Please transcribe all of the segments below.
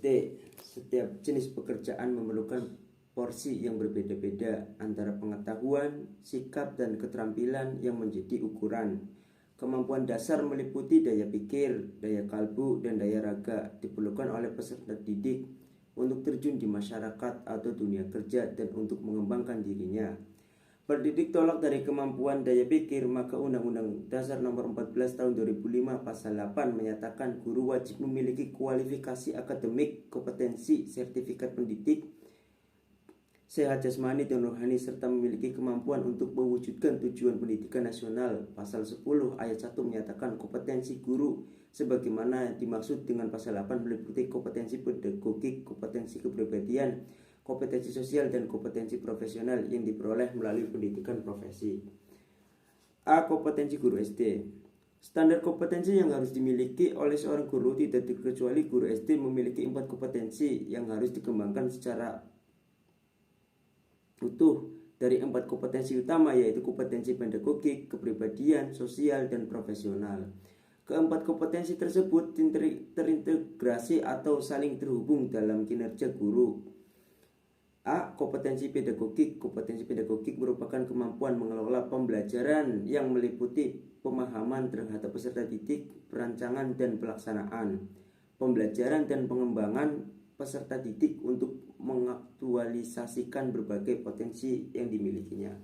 SD. Setiap jenis pekerjaan memerlukan porsi yang berbeda-beda antara pengetahuan, sikap, dan keterampilan yang menjadi ukuran. Kemampuan dasar meliputi daya pikir, daya kalbu, dan daya raga diperlukan oleh peserta didik untuk terjun di masyarakat atau dunia kerja dan untuk mengembangkan dirinya. Pendidik tolak dari kemampuan daya pikir, maka Undang-Undang Dasar Nomor 14 Tahun 2005 Pasal 8 menyatakan guru wajib memiliki kualifikasi akademik, kompetensi, sertifikat pendidik, sehat jasmani dan rohani, serta memiliki kemampuan untuk mewujudkan tujuan pendidikan nasional. Pasal 10 ayat 1 menyatakan kompetensi guru sebagaimana dimaksud dengan pasal 8 meliputi kompetensi pedagogik, kompetensi kepribadian, kompetensi sosial, dan kompetensi profesional yang diperoleh melalui pendidikan profesi. A. Kompetensi guru SD. Standar kompetensi yang harus dimiliki oleh seorang guru tidak terkecuali guru SD memiliki 4 kompetensi yang harus dikembangkan secara utuh dari 4 kompetensi utama, yaitu kompetensi pedagogik, kepribadian, sosial, dan profesional. Keempat kompetensi tersebut terintegrasi atau saling terhubung dalam kinerja guru. A. Kompetensi pedagogik. Kompetensi pedagogik merupakan kemampuan mengelola pembelajaran yang meliputi pemahaman terhadap peserta didik, perancangan dan pelaksanaan pembelajaran, dan pengembangan peserta didik untuk mengaktualisasikan berbagai potensi yang dimilikinya.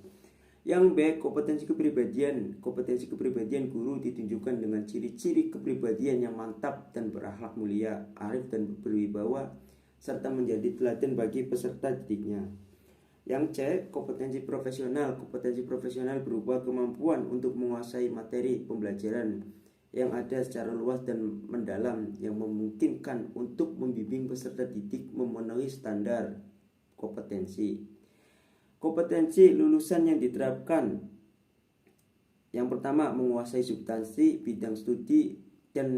Yang B. Kompetensi kepribadian. Kompetensi kepribadian guru ditunjukkan dengan ciri-ciri kepribadian yang mantap dan berakhlak mulia, arif dan berwibawa, serta menjadi teladan bagi peserta didiknya. Yang C. Kompetensi profesional. Kompetensi profesional berupa kemampuan untuk menguasai materi pembelajaran yang ada secara luas dan mendalam yang memungkinkan untuk membimbing peserta didik memenuhi standar kompetensi. Kompetensi lulusan yang diterapkan. Yang pertama, menguasai substansi bidang studi dan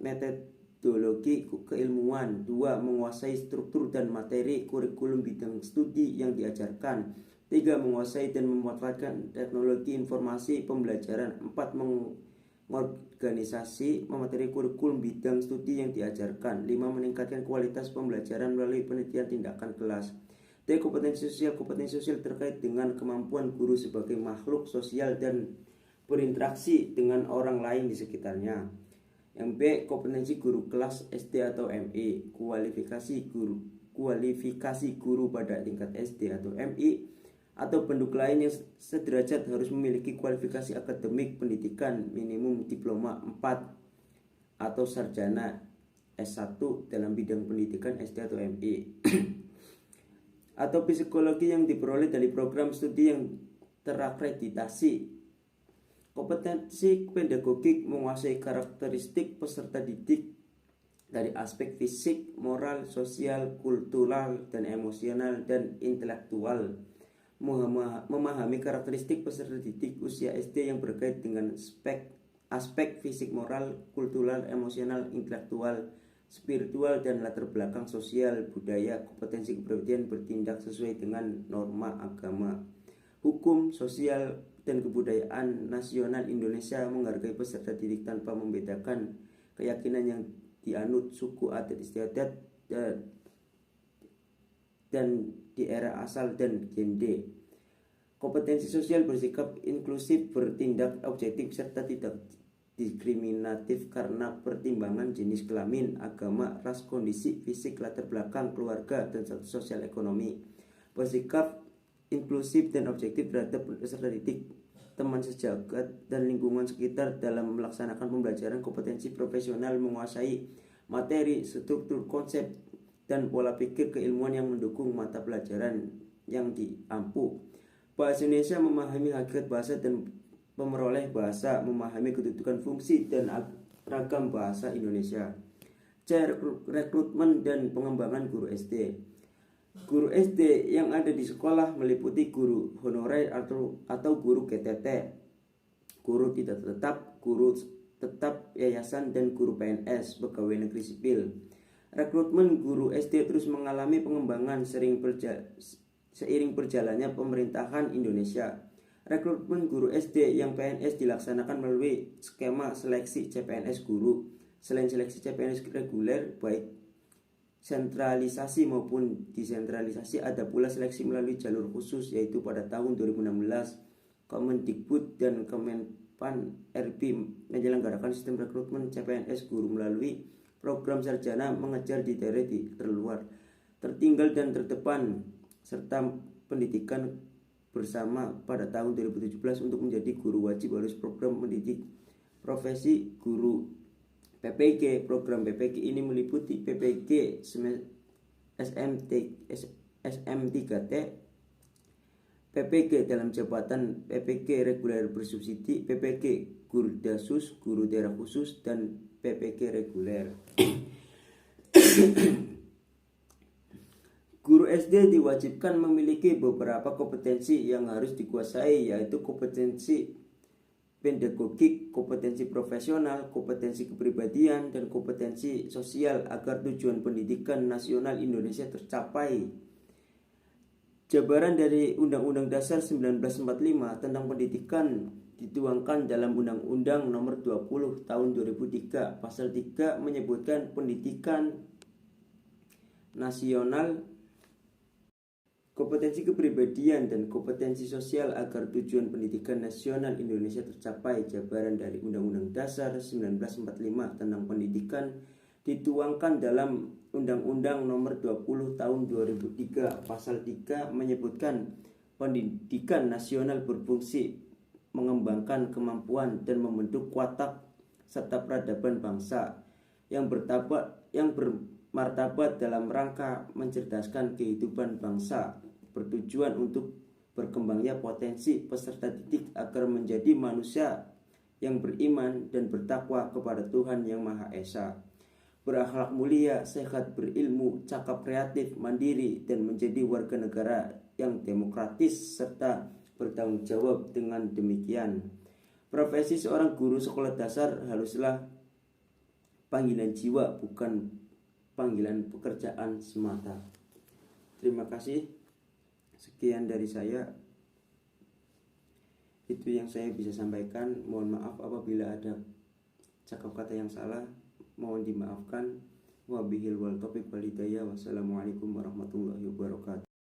metodologi keilmuan. 2. Menguasai struktur dan materi kurikulum bidang studi yang diajarkan. 3. Menguasai dan memanfaatkan teknologi informasi pembelajaran. 4. Mengorganisasi materi kurikulum bidang studi yang diajarkan. 5. Meningkatkan kualitas pembelajaran melalui penelitian tindakan kelas. D. Kompetensi sosial. Kompetensi sosial terkait dengan kemampuan guru sebagai makhluk sosial dan berinteraksi dengan orang lain di sekitarnya. Yang B. Kompetensi guru kelas SD atau MI. Kualifikasi guru pada tingkat SD atau MI atau penduduk lain yang sederajat harus memiliki kualifikasi akademik pendidikan minimum diploma 4 atau sarjana S1 dalam bidang pendidikan SD atau MI atau psikologi yang diperoleh dari program studi yang terakreditasi. Kompetensi pedagogik menguasai karakteristik peserta didik dari aspek fisik, moral, sosial, kultural, dan emosional dan intelektual. Memahami karakteristik peserta didik usia SD yang berkait dengan aspek fisik, moral, kultural, emosional, intelektual, spiritual, dan latar belakang sosial, budaya. Kompetensi kepribadian bertindak sesuai dengan norma agama, hukum, sosial, dan kebudayaan nasional Indonesia, menghargai peserta didik tanpa membedakan keyakinan yang dianut, suku, adat istiadat, dan daerah asal dan gender. Kompetensi sosial bersikap inklusif, bertindak objektif, serta tidak diskriminatif karena pertimbangan jenis kelamin, agama, ras, kondisi fisik, latar belakang keluarga, dan status sosial ekonomi. Bersikap inklusif dan objektif terhadap peserta didik, teman sejagat, dan lingkungan sekitar dalam melaksanakan pembelajaran. Kompetensi profesional menguasai materi, struktur, konsep, dan pola pikir keilmuan yang mendukung mata pelajaran yang diampu. Bahasa Indonesia, memahami hakikat bahasa dan pemeroleh bahasa, memahami kedudukan, fungsi, dan ragam bahasa Indonesia. C. Rekrutmen dan pengembangan guru SD. Guru SD yang ada di sekolah meliputi guru honorer atau guru GTT, guru tidak tetap, guru tetap yayasan, dan guru PNS pegawai negeri sipil. Rekrutmen guru SD terus mengalami pengembangan seiring berjalannya pemerintahan Indonesia. Rekrutmen guru SD yang PNS dilaksanakan melalui skema seleksi CPNS guru. Selain seleksi CPNS reguler, baik sentralisasi maupun desentralisasi. Ada pula seleksi melalui jalur khusus, yaitu pada tahun 2016 Kemendikbud dan Kemenpan RB menyelenggarakan sistem rekrutmen CPNS guru melalui program sarjana mengajar di daerah terluar, tertinggal dan terdepan, serta pendidikan bersama pada tahun 2017 untuk menjadi guru wajib harus program mendidik profesi guru PPG. Program PPG ini meliputi PPG SM3T, PPG dalam jabatan, PPG reguler bersubsidi, PPG guru dasus, guru daerah khusus, dan PPG reguler. Guru SD diwajibkan memiliki beberapa kompetensi yang harus dikuasai, yaitu kompetensi pedagogik, kompetensi profesional, kompetensi kepribadian, dan kompetensi sosial agar tujuan pendidikan nasional Indonesia tercapai. Jabaran dari Undang-Undang Dasar 1945 tentang pendidikan dituangkan dalam Undang-Undang Nomor 20 Tahun 2003. Pasal 3 menyebutkan pendidikan nasional, kompetensi kepribadian, dan kompetensi sosial agar tujuan pendidikan nasional Indonesia tercapai. Jabaran dari Undang-Undang Dasar 1945 tentang pendidikan dituangkan dalam Undang-Undang Nomor 20 Tahun 2003. Pasal 3 menyebutkan pendidikan nasional berfungsi mengembangkan kemampuan dan membentuk watak serta peradaban bangsa yang bermartabat dalam rangka mencerdaskan kehidupan bangsa, bertujuan untuk berkembangnya potensi peserta didik agar menjadi manusia yang beriman dan bertakwa kepada Tuhan Yang Maha Esa, berakhlak mulia, sehat, berilmu, cakap, kreatif, mandiri, dan menjadi warga negara yang demokratis serta bertanggung jawab. Dengan demikian, profesi seorang guru sekolah dasar haruslah panggilan jiwa, bukan panggilan pekerjaan semata. Terima kasih. Sekian dari saya. Itu yang saya bisa sampaikan. Mohon maaf apabila ada cakap kata yang salah, mohon dimaafkan. Wabihil wal taufiq wal hidayah. Wassalamualaikum warahmatullahi wabarakatuh.